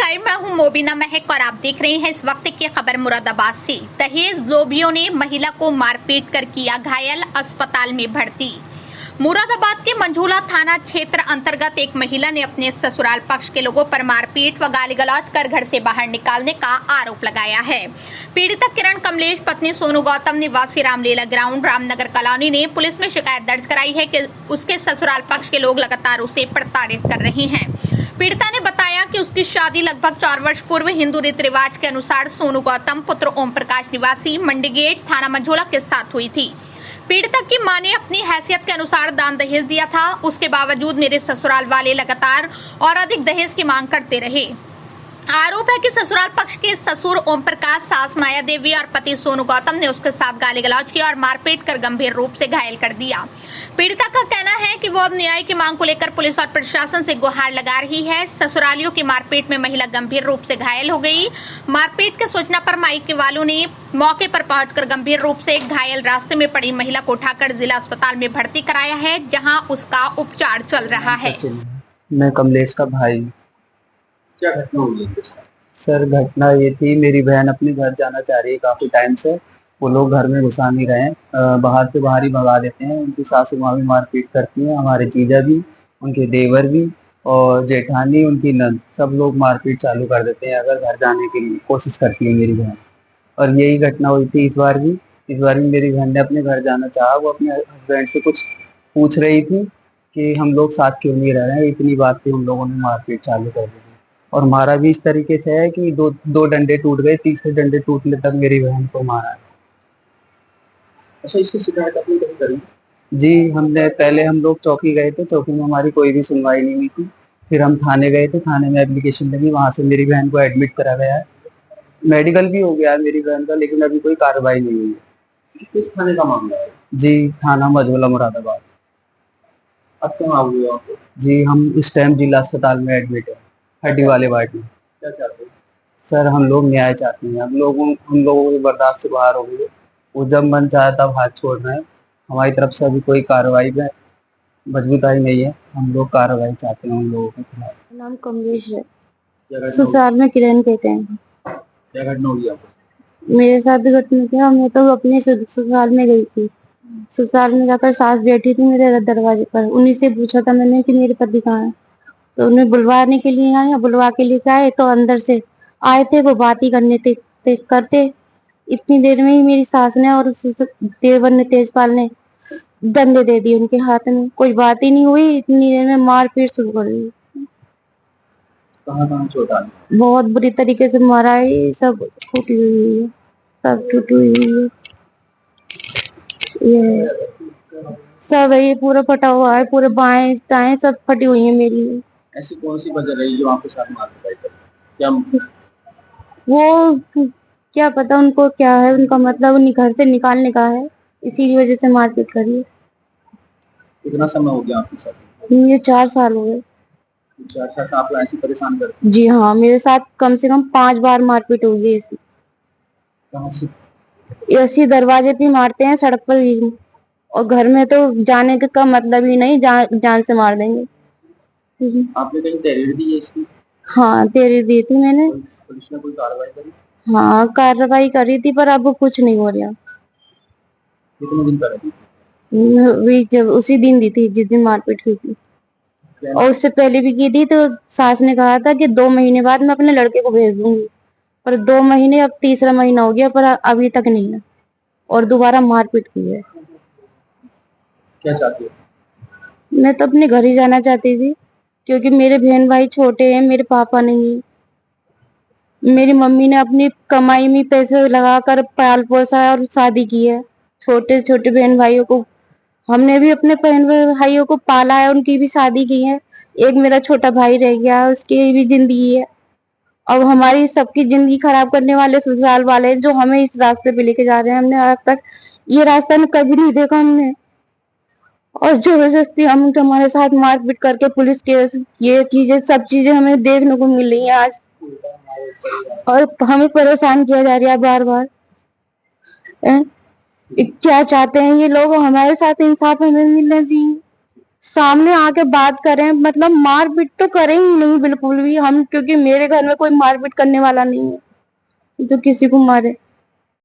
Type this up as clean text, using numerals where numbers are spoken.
नमस्कार, मैं हूं मोबिना महक और आप देख रहे हैं इस वक्त की खबर मुरादाबाद से। दहेज लोभियों ने महिला को मारपीट कर किया घायल, अस्पताल में भर्ती। मुरादाबाद के मंझोला थाना क्षेत्र अंतर्गत एक महिला ने अपने ससुराल पक्ष के लोगों पर मारपीट व गाली गलौज कर घर से बाहर निकालने का आरोप लगाया है। पीड़िता किरण कमलेश पत्नी सोनू गौतम निवासी रामलीला ग्राउंड रामनगर कॉलोनी ने पुलिस में शिकायत दर्ज कराई है कि उसके ससुराल पक्ष के लोग लगातार उसे प्रताड़ित कर रहे हैं। पीड़िता ने बताया कि उसकी शादी लगभग 4 वर्ष पूर्व हिंदू रीति रिवाज के अनुसार सोनू गौतम पुत्र ओम प्रकाश निवासी मंडी गेट थाना मंझोला के साथ हुई थी। पीड़िता की मां ने अपनी हैसियत के अनुसार दान दहेज दिया था। उसके बावजूद मेरे ससुराल वाले लगातार और अधिक दहेज की मांग करते रहे। आरोप है कि ससुराल पक्ष के ससुर ओम प्रकाश, सास माया देवी और पति सोनू गौतम ने उसके साथ गाली गलौज किया और मारपीट कर गंभीर रूप से घायल कर दिया। पीड़िता का कहना है कि वो अब न्याय की मांग को लेकर पुलिस और प्रशासन से गुहार लगा रही है। ससुरालियों की मारपीट में महिला गंभीर रूप से घायल हो गई। मारपीट की सूचना पर मायके वालों ने मौके पर पहुंचकर गंभीर रूप से घायल रास्ते में पड़ी महिला को उठाकर जिला अस्पताल में भर्ती कराया है, जहाँ उसका उपचार चल रहा है। मैं कमलेश का भाई। क्या घटना हुई है? सर, घटना ये थी, मेरी बहन अपने घर जाना चाह रही है काफी टाइम से। वो लोग घर में घुसा नहीं रहे हैं, बाहर से बाहर ही भगा देते हैं। उनकी सासू माँ भी मारपीट करती हैं, हमारे जीजा भी, उनके देवर भी और जेठानी, उनकी नंद, सब लोग मारपीट चालू कर देते हैं अगर घर जाने के लिए कोशिश करती है मेरी बहन। और यही घटना हुई थी इस बार भी। इस बार भी मेरी बहन ने अपने घर जाना चाहा। वो अपने हस्बैंड से कुछ पूछ रही थी कि हम लोग साथ क्यों नहीं रह रहे हैं। इतनी बात पे उन लोगों ने मारपीट चालू कर दी और मारा भी इस तरीके से है कि दो डंडे टूट गए, तीसरे डंडे टूटने तक मेरी बहन को मारा है। अच्छा, इसकी शिकायत आपने कभी करी? जी, हम लोग चौकी गए थे, चौकी में हमारी कोई भी सुनवाई नहीं हुई थी। फिर हम थाने गए थे, थाने में एप्लीकेशन लगी, वहां से मेरी बहन को एडमिट करा गया है। मेडिकल भी हो गया है मेरी बहन का, लेकिन अभी कोई कार्रवाई नहीं हुई है। किस थाने का मामला है? जी, थाना मंझोला मुरादाबाद। अब कहाँ हुए आप? जी, हम इस टाइम जिला अस्पताल में एडमिट है, हड्डी वाले वार्ड में। क्या चाहते हैं? सर, हम लोग न्याय चाहते हैं। हम लोगों को बर्दाश्त से बाहर हो गई है। वो जब मन चाहे तब हाथ छोड़ रहे हैं। हमारी तरफ से अभी कोई कार्रवाई में मजबूताई नहीं है। हम लोग कार्रवाई चाहते हैं उन लोगों के खिलाफ। नाम कमलेश है, क्या घटना ससुराल में किरण कहते हैं। क्या घटना हुई आपको? मेरे साथ भी घटना क्या, मैं तो अपने ससुराल में गई थी। ससुराल में जाकर सास बैठी थी मेरे दरवाजे पर। उन्हीं से पूछा था मैंने कि मेरे पति कहाँ है, तो उन्हें बुलवाने के लिए आए। बुलवा के लिए आए तो अंदर से आए थे, वो बात ही करते। इतनी देर में ही मेरी सास ने और देवर ने, तेजपाल ने डंडे दे दिए उनके हाथ में। कोई बात ही नहीं हुई, इतनी देर में मारपीट शुरू कर दी। कहाँ चोट आई? बहुत बुरी तरीके से मारा है, सब टूटी हुई है, सब टूटी हुई है। ये सब है, ये पूरा फटा हुआ है, पूरे बाएं टाएं सब फटी हुई है मेरी। ऐसी कौन सी वजह रही जो आपके साथ मारपीट कर? क्या वो क्या पता उनको क्या है, उनका मतलब उन्हीं घर से निकालने का है, इसी वजह से मारपीट करी है। कितना समय हो गया आपके साथ? ये 4 साल हो गए। 4 साल आप ऐसी परेशान करते? जी हाँ, मेरे साथ कम से कम 5 बार मारपीट हुई है। ऐसी कहाँ से? ऐसी दरवाजे पे मारते हैं, सड़क पर भी, और घर में तो जाने का मतलब ही नहीं, जान से मार देंगे। आपने कहीं तहरीर दी है इसकी? हाँ, तहरीर दी थी मैंने। पुलिस ने कोई कार्रवाई करी? हाँ, कार्रवाई करी थी, पर अब कुछ नहीं हो रहा। कितने दिन करी? जब उसी दिन दी थी जिस दिन मारपीट हुई थी, और उससे पहले भी की थी। तो सास ने कहा था कि 2 महीने बाद मैं अपने लड़के को भेज दूंगी, पर 2 महीने, अब तीसरा महीना हो गया, पर अभी तक नहीं है, और दोबारा मारपीट की है। क्या चाहती हो? मैं तो अपने घर ही जाना चाहती थी, क्योंकि मेरे बहन भाई छोटे हैं, मेरे पापा नहीं है। मेरी मम्मी ने अपनी कमाई में पैसे लगाकर पाल पोसा है और शादी की है। छोटे छोटे बहन भाइयों को हमने भी अपने बहन भाइयों को पाला है, उनकी भी शादी की है। एक मेरा छोटा भाई रह गया है, उसकी भी जिंदगी है। अब हमारी सबकी जिंदगी खराब करने वाले ससुराल वाले जो हमें इस रास्ते पे लेके जा रहे हैं। हमने आज तक ये रास्ता कभी नहीं देखा हमने, और जबरदस्ती हम हमारे साथ मारपीट करके पुलिस केस, ये चीजें, सब चीजें हमें देखने को मिल रही है आज, और हमें परेशान किया जा रहा है बार बार। क्या चाहते हैं ये लोग? हमारे साथ इंसाफ हमें मिलना चाहिए। सामने आके बात करें, मतलब मारपीट तो करें ही नहीं बिल्कुल भी हम, क्योंकि मेरे घर में कोई मारपीट करने वाला नहीं है जो किसी को मारे।